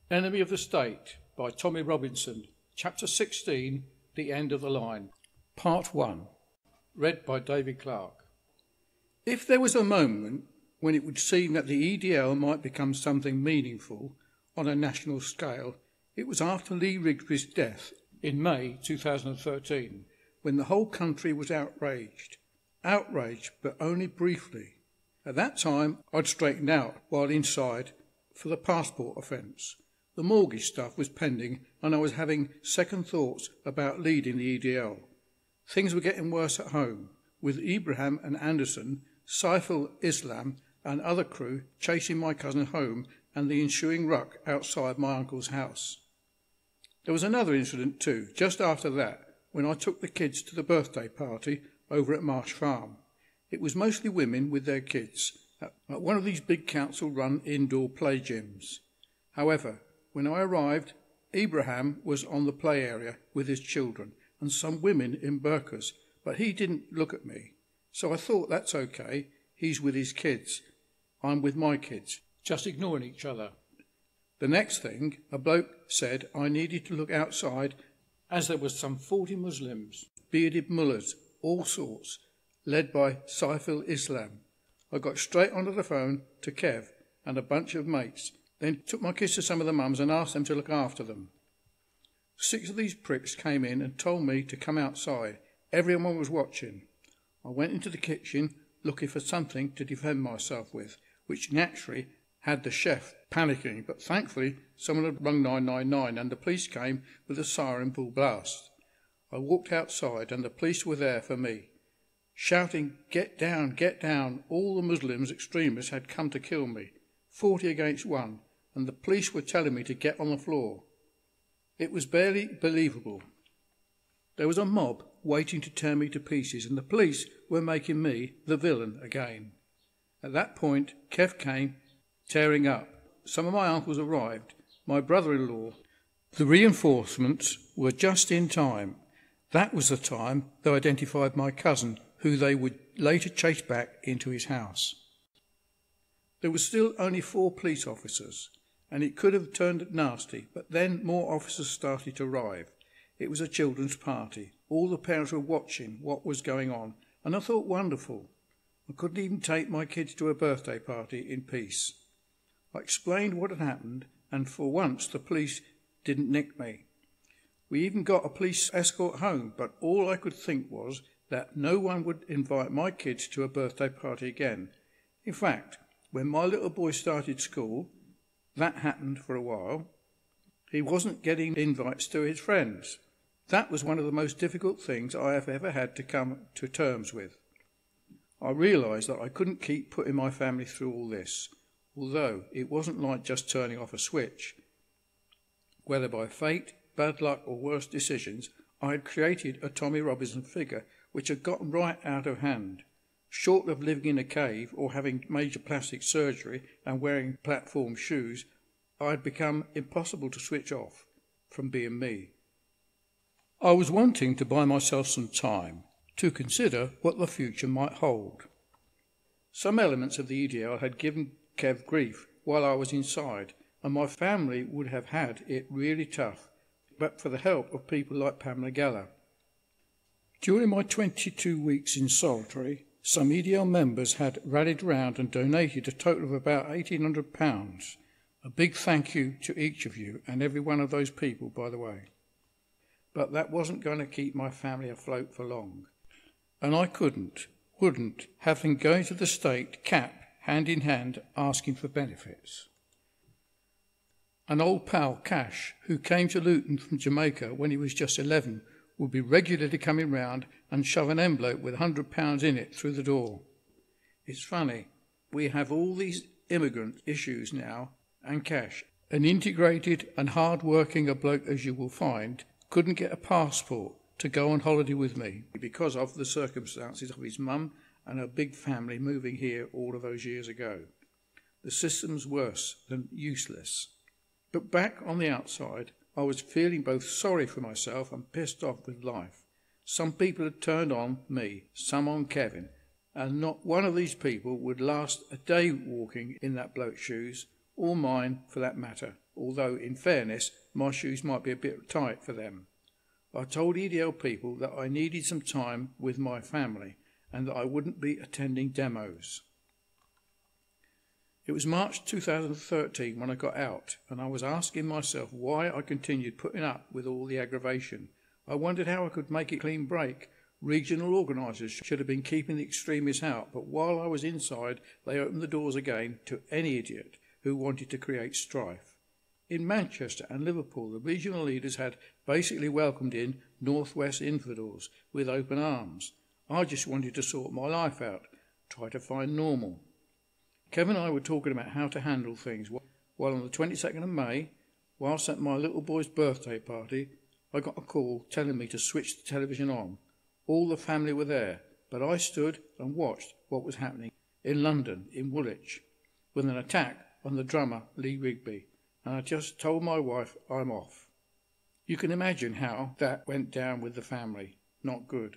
Enemy of the State by Tommy Robinson, Chapter 16, The End of the Line, Part 1, read by David Clark. If there was a moment when it would seem that the EDL might become something meaningful on a national scale, it was after Lee Rigsby's death in May 2013, when the whole country was outraged. Outraged, but only briefly. At that time, I'd straightened out while inside for the passport offence. The mortgage stuff was pending and I was having second thoughts about leading the EDL. Things were getting worse at home, with Ibrahim and Anderson, Saiful Islam and other crew chasing my cousin home and the ensuing ruck outside my uncle's house. There was another incident too, just after that, when I took the kids to the birthday party over at Marsh Farm. It was mostly women with their kids, at one of these big council-run indoor play gyms. However, when I arrived, Ibrahim was on the play area with his children and some women in burqas, but he didn't look at me. So I thought, that's okay, he's with his kids. I'm with my kids, just ignoring each other. The next thing, a bloke said I needed to look outside as there was some 40 Muslims, bearded mullahs, all sorts, led by Saiful Islam. I got straight onto the phone to Kev and a bunch of mates, then took my kids to some of the mums and asked them to look after them. 6 of these pricks came in and told me to come outside. Everyone was watching. I went into the kitchen looking for something to defend myself with, which naturally had the chef panicking, but thankfully someone had rung 999 and the police came with a siren full blast. I walked outside and the police were there for me, shouting, get down, get down. All the Muslims extremists had come to kill me, 40 against 1, and the police were telling me to get on the floor. It was barely believable. There was a mob waiting to tear me to pieces, and the police were making me the villain again. At that point, Kev came tearing up. Some of my uncles arrived, my brother-in-law. The reinforcements were just in time. That was the time they identified my cousin, who they would later chase back into his house. There were still only 4 police officers, and it could have turned nasty, but then more officers started to arrive. It was a children's party. All the parents were watching what was going on, and I thought, wonderful. I couldn't even take my kids to a birthday party in peace. I explained what had happened, and for once the police didn't nick me. We even got a police escort home, but all I could think was that no one would invite my kids to a birthday party again. In fact, when my little boy started school, that happened for a while, he wasn't getting invites to his friends. That was one of the most difficult things I have ever had to come to terms with. I realised that I couldn't keep putting my family through all this, although it wasn't like just turning off a switch. Whether by fate, bad luck or worse decisions, I had created a Tommy Robinson figure which had gotten right out of hand. Short of living in a cave or having major plastic surgery and wearing platform shoes, I had become impossible to switch off from being me. I was wanting to buy myself some time to consider what the future might hold. Some elements of the EDL had given Kev grief while I was inside, and my family would have had it really tough, but for the help of people like Pamela Geller. During my 22 weeks in solitary, some EDL members had rallied round and donated a total of about £1,800. A big thank you to each of you and every one of those people, by the way. But that wasn't going to keep my family afloat for long. And I wouldn't have them going to the state, cap, hand in hand, asking for benefits. An old pal, Cash, who came to Luton from Jamaica when he was just 11, would be regularly coming round and shove an envelope with £100 in it through the door. It's funny, we have all these immigrant issues now, and Cash, an integrated and hard-working a bloke as you will find, couldn't get a passport to go on holiday with me because of the circumstances of his mum and her big family moving here all of those years ago. The system's worse than useless. But back on the outside, I was feeling both sorry for myself and pissed off with life. Some people had turned on me, some on Kevin, and not one of these people would last a day walking in that bloke's shoes or mine for that matter, although in fairness my shoes might be a bit tight for them. I told EDL people that I needed some time with my family and that I wouldn't be attending demos. It was March 2013 when I got out, and I was asking myself why I continued putting up with all the aggravation. I wondered how I could make it clean break. Regional organisers should have been keeping the extremists out, but while I was inside, they opened the doors again to any idiot who wanted to create strife. In Manchester and Liverpool, the regional leaders had basically welcomed in Northwest infidels with open arms. I just wanted to sort my life out, try to find normal. Kevin and I were talking about how to handle things, while on the 22nd of May, whilst at my little boy's birthday party, I got a call telling me to switch the television on. All the family were there, but I stood and watched what was happening in London, in Woolwich, with an attack on the drummer Lee Rigby, and I just told my wife I'm off. You can imagine how that went down with the family. Not good.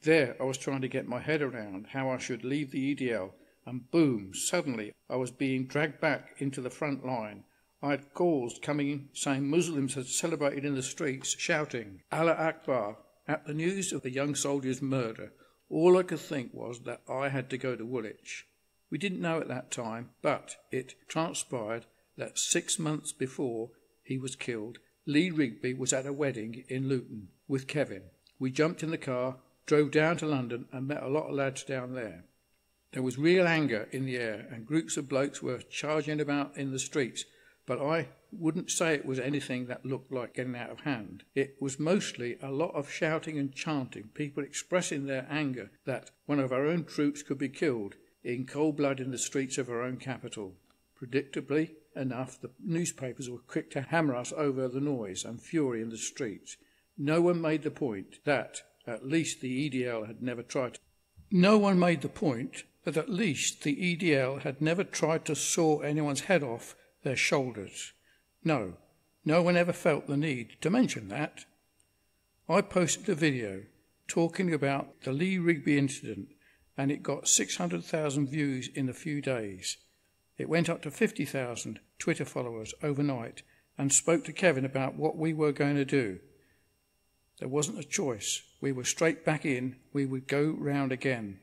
There I was trying to get my head around how I should leave the EDL, and boom, suddenly I was being dragged back into the front line. I had calls coming in saying Muslims had celebrated in the streets, shouting Allah Akbar at the news of the young soldier's murder. All I could think was that I had to go to Woolwich. We didn't know at that time, but it transpired that 6 months before he was killed, Lee Rigby was at a wedding in Luton with Kevin. We jumped in the car, drove down to London and met a lot of lads down there. There was real anger in the air and groups of blokes were charging about in the streets, but I wouldn't say it was anything that looked like getting out of hand. It was mostly a lot of shouting and chanting, people expressing their anger that one of our own troops could be killed in cold blood in the streets of our own capital. Predictably enough, the newspapers were quick to hammer us over the noise and fury in the streets. No one made the point that at least the EDL had never tried to saw anyone's head off their shoulders. No one ever felt the need to mention that. I posted a video talking about the Lee Rigby incident and it got 600,000 views in a few days. It went up to 50,000 Twitter followers overnight and spoke to Kevin about what we were going to do. There wasn't a choice. We were straight back in. We would go round again.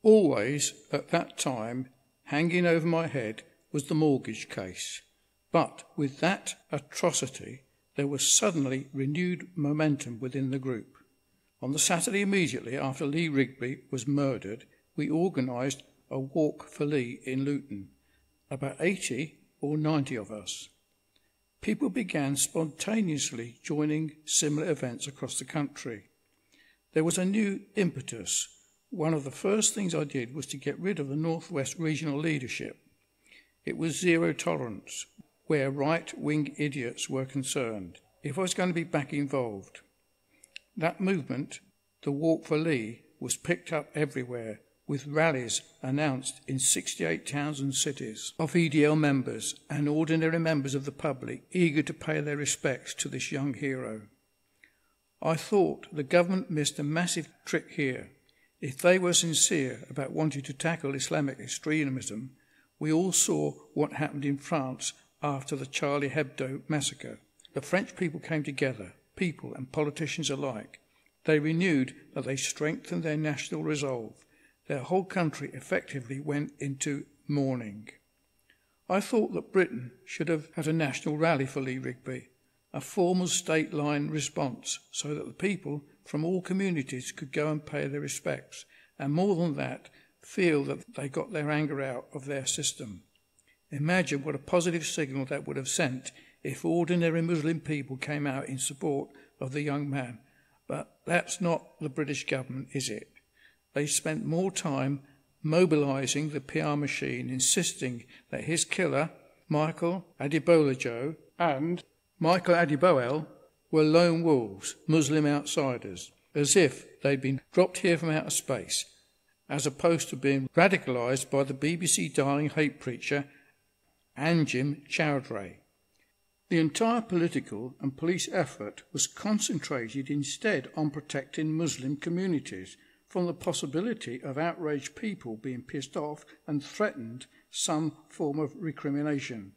Always, at that time, hanging over my head was the mortgage case. But with that atrocity, there was suddenly renewed momentum within the group. On the Saturday immediately after Lee Rigby was murdered, we organised a walk for Lee in Luton. About 80 or 90 of us. People began spontaneously joining similar events across the country. There was a new impetus. One of the first things I did was to get rid of the Northwest regional leadership. It was zero tolerance, where right-wing idiots were concerned, if I was going to be back involved. That movement, the Walk for Lee, was picked up everywhere, with rallies announced in 68 towns and cities of EDL members and ordinary members of the public eager to pay their respects to this young hero. I thought the government missed a massive trick here. If they were sincere about wanting to tackle Islamic extremism, we all saw what happened in France after the Charlie Hebdo massacre. The French people came together, people and politicians alike. They renewed that they strengthened their national resolve. Their whole country effectively went into mourning. I thought that Britain should have had a national rally for Lee Rigby, a formal state line response so that the people from all communities could go and pay their respects, and more than that, feel that they got their anger out of their system. Imagine what a positive signal that would have sent if ordinary Muslim people came out in support of the young man. But that's not the British government, is it? They spent more time mobilising the PR machine, insisting that his killer, Michael Adeboeljo, and Michael Adeboel were lone wolves, Muslim outsiders, as if they'd been dropped here from outer space, as opposed to being radicalised by the BBC darling hate preacher Anjum Chowdhury. The entire political and police effort was concentrated instead on protecting Muslim communities from the possibility of outraged people being pissed off and threatened some form of recrimination.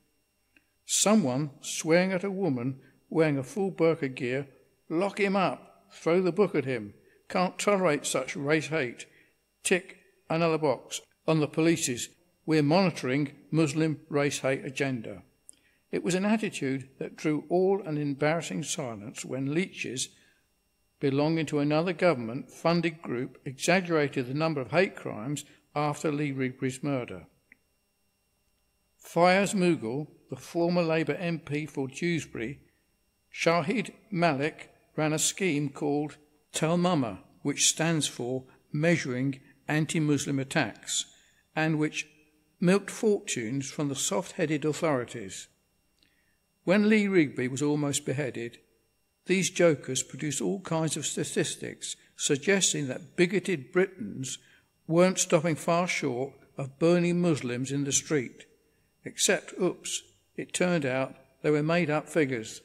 Someone swearing at a woman wearing a full burqa gear, lock him up, throw the book at him, can't tolerate such race hate, tick another box on the police's we're monitoring Muslim race hate agenda. It was an attitude that drew all an embarrassing silence when leeches belonging to another government-funded group exaggerated the number of hate crimes after Lee Rigby's murder. Fayez Mughal, the former Labour MP for Dewsbury, Shahid Malik ran a scheme called Tell Mama, which stands for Measuring Anti-Muslim Attacks, and which milked fortunes from the soft-headed authorities. When Lee Rigby was almost beheaded, these jokers produced all kinds of statistics suggesting that bigoted Britons weren't stopping far short of burning Muslims in the street. Except, it turned out they were made-up figures.